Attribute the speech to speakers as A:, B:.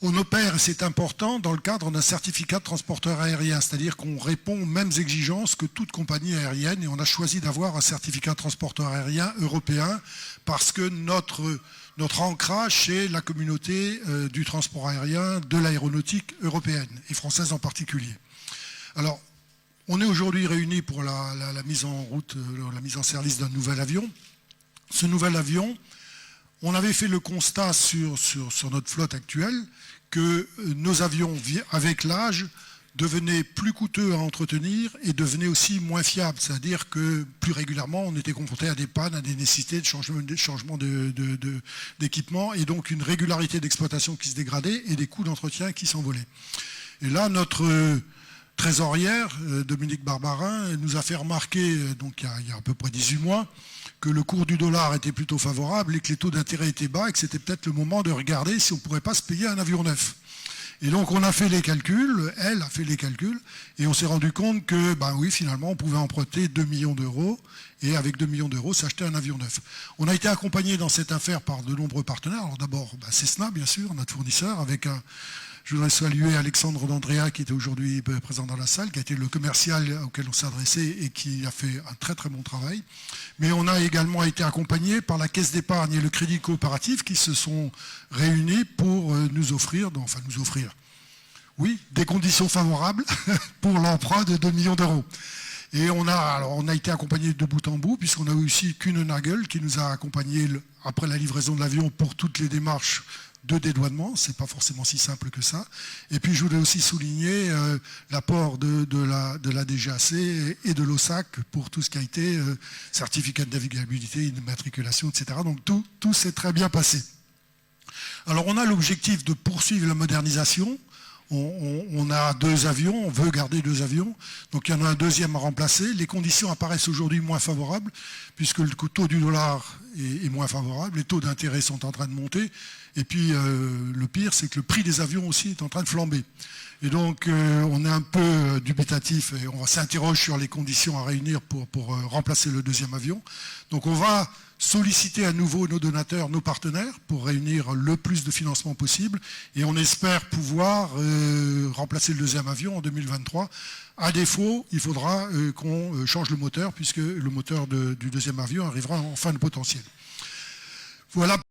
A: On opère, et c'est important, dans le cadre d'un certificat de transporteur aérien, c'est-à-dire qu'on répond aux mêmes exigences que toute compagnie aérienne, et on a choisi d'avoir un certificat de transporteur aérien européen parce que notre ancrage, c'est la communauté du transport aérien, de l'aéronautique européenne, et française en particulier. Alors, on est aujourd'hui réunis pour la mise en route, la mise en service d'un nouvel avion. Ce nouvel avion, on avait fait le constat sur notre flotte actuelle que nos avions, avec l'âge, devenaient plus coûteux à entretenir et devenaient aussi moins fiables. C'est-à-dire que plus régulièrement, on était confronté à des pannes, à des nécessités de changement d'équipement et donc une régularité d'exploitation qui se dégradait et des coûts d'entretien qui s'envolaient. Et là, notre trésorière, Dominique Barbarin, nous a fait remarquer, donc il y a à peu près 18 mois, que le cours du dollar était plutôt favorable et que les taux d'intérêt étaient bas et que c'était peut-être le moment de regarder si on ne pourrait pas se payer un avion neuf. Et donc on a fait les calculs, elle a fait les calculs, et on s'est rendu compte que, ben oui, finalement, on pouvait emprunter 2 millions d'euros, et avec 2 millions d'euros, s'acheter un avion neuf. On a été accompagné dans cette affaire par de nombreux partenaires. Alors d'abord, Cessna, bien sûr, notre fournisseur, avec je voudrais saluer Alexandre D'Andrea, qui était aujourd'hui présent dans la salle, qui a été le commercial auquel on s'est adressé et qui a fait un très très bon travail. Mais on a également été accompagné par la Caisse d'épargne et le Crédit Coopératif qui se sont réunis pour nous offrir, oui, des conditions favorables pour l'emprunt de 2 millions d'euros. Et on a été accompagné de bout en bout, puisqu'on a eu aussi Kuehne+Nagel qui nous a accompagnés après la livraison de l'avion pour toutes les démarches de dédouanement. C'est pas forcément si simple que ça. Et puis je voulais aussi souligner l'apport de la DGAC et de l'OSAC pour tout ce qui a été certificat de navigabilité, immatriculation, etc. Donc tout s'est très bien passé. Alors on a l'objectif de poursuivre la modernisation. On a 2 avions, on veut garder 2 avions, donc il y en a un deuxième à remplacer. Les conditions apparaissent aujourd'hui moins favorables, puisque le taux du dollar est moins favorable, les taux d'intérêt sont en train de monter, et puis le pire, c'est que le prix des avions aussi est en train de flamber. Et donc on est un peu dubitatif, et on s'interroge sur les conditions à réunir pour remplacer le deuxième avion. Donc on va solliciter à nouveau nos donateurs, nos partenaires, pour réunir le plus de financement possible. Et on espère pouvoir remplacer le deuxième avion en 2023. À défaut, il faudra qu'on change le moteur, puisque le moteur du deuxième avion arrivera en fin de potentiel. Voilà.